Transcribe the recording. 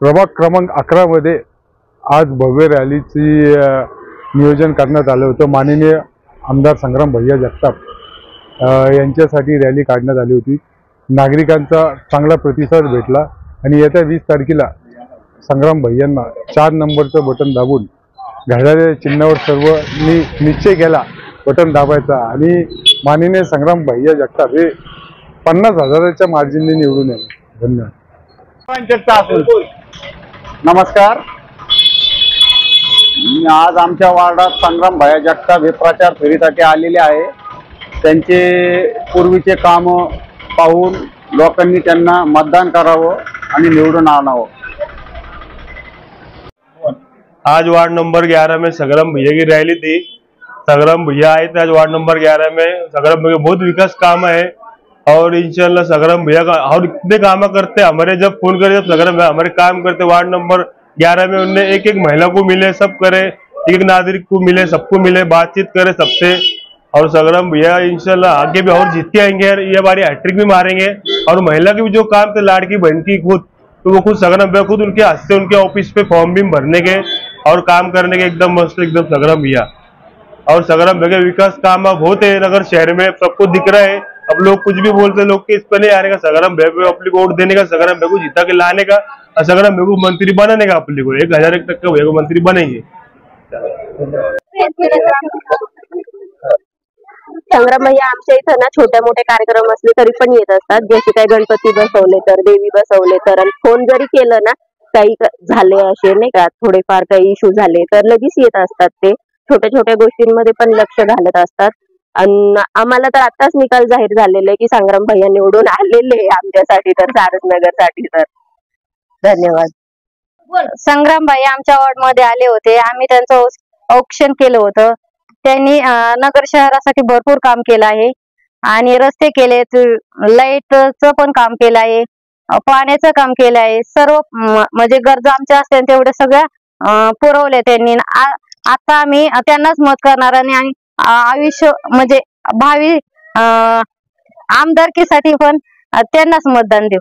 प्रभाग क्रमांक 11 मध्ये आज भव्य रॅलीची नियोजन करण्यात आलं होतं। माननीय आमदार संग्राम भैया जगताप यांच्यासाठी रॅली काढण्यात आली होती। नागरिकांचा चांगला प्रतिसाद भेटला आणि येत्या 20 तारखेला संग्राम भैयांना 4 नंबरचं बटन दाबून घड्याळ्या चिन्हावर सर्वांनी निश्चय केला बटन दाबायचा आणि माननीय संग्राम भैया जगताप हे 50,000च्या मार्जिनने निवडून येणार। धन्यवाद। नमस्कार, आज आमच्या वार्डात संग्राम भैया जगताप हे प्रचार फेरीसाठी आलेले आहे। त्यांचे पूर्वीचे काम पाहून लोकांनी त्यांना मतदान करावं आणि निवडून आणावं। आज वार्ड नंबर 11 में संग्राम भैया की रैली थी। संग्राम भैया आए थे आज वार्ड नंबर 11 में। संग्राम भैया बहुत विकास काम है और इंशाल्लाह संग्राम भैया का और इतने काम करते, हमारे जब फोन करे जब संग्राम भैया हमारे काम करते। वार्ड नंबर 11 में उनने एक महिला को मिले, सब करे, एक नागरिक को मिले, सबको मिले, बातचीत करे सबसे। और संग्राम भैया इंशाल्लाह आगे भी और जीत के आएंगे, ये बारी हैट्रिक भी मारेंगे। और महिला की भी जो काम थे लाड़की बहन की खुद, तो वो खुद संग्राम भैया खुद उनके हाथ से उनके ऑफिस पे फॉर्म भी भरने के और काम करने के एकदम मस्त एकदम संग्राम भैया। और संग्राम भैया विकास काम बहुत है नगर शहर में, सबको दिख रहा है। अब लोग कुछ भी बोलते, लोग के इस पर नहीं आने का, संग्राम भैया को अपनी वोट देने का, संग्राम भैया को जीता के लाने का और संग्राम भैया को मंत्री बनाने का। अपने को 1001 भैया को मंत्री बनेंगे। संग्राम भैया आमच्या इथं ना छोटे मोठे कार्यक्रम असले तरी पण येत असतात। जसे काही गणपती बसवले तर, देवी बसवले तर, आणि फोन जरी केलं ना, काही झाले असे नाही का, थोडेफार काही इश्यू झाले तर लगेच येत असतात। ते छोट्या छोट्या गोष्टींमध्ये पण लक्ष घालत असतात। आणि आम्हाला तर आताच निकाल जाहीर झालेला आहे की संग्राम भैया निवडून आलेले आमच्यासाठी तर, सारसनगर साठी तर। धन्यवाद। संग्राम भैया आमच्या वॉर्ड मध्ये आले होते, आम्ही त्यांचं औक्षण केलं होतं। त्यांनी नगर शहरासाठी भरपूर काम केलं आहे आणि रस्ते केले, लाईटचं पण काम केलं आहे, पाण्याचं काम केलं आहे। सर्व म्हणजे गरजा आमच्या असतील तेवढे सगळ्या पुरवले त्यांनी। आता आम्ही त्यांनाच मत करणार आणि आयुष्य म्हणजे भावी आमदारकीसाठी पण त्यांनाच मतदान देऊ।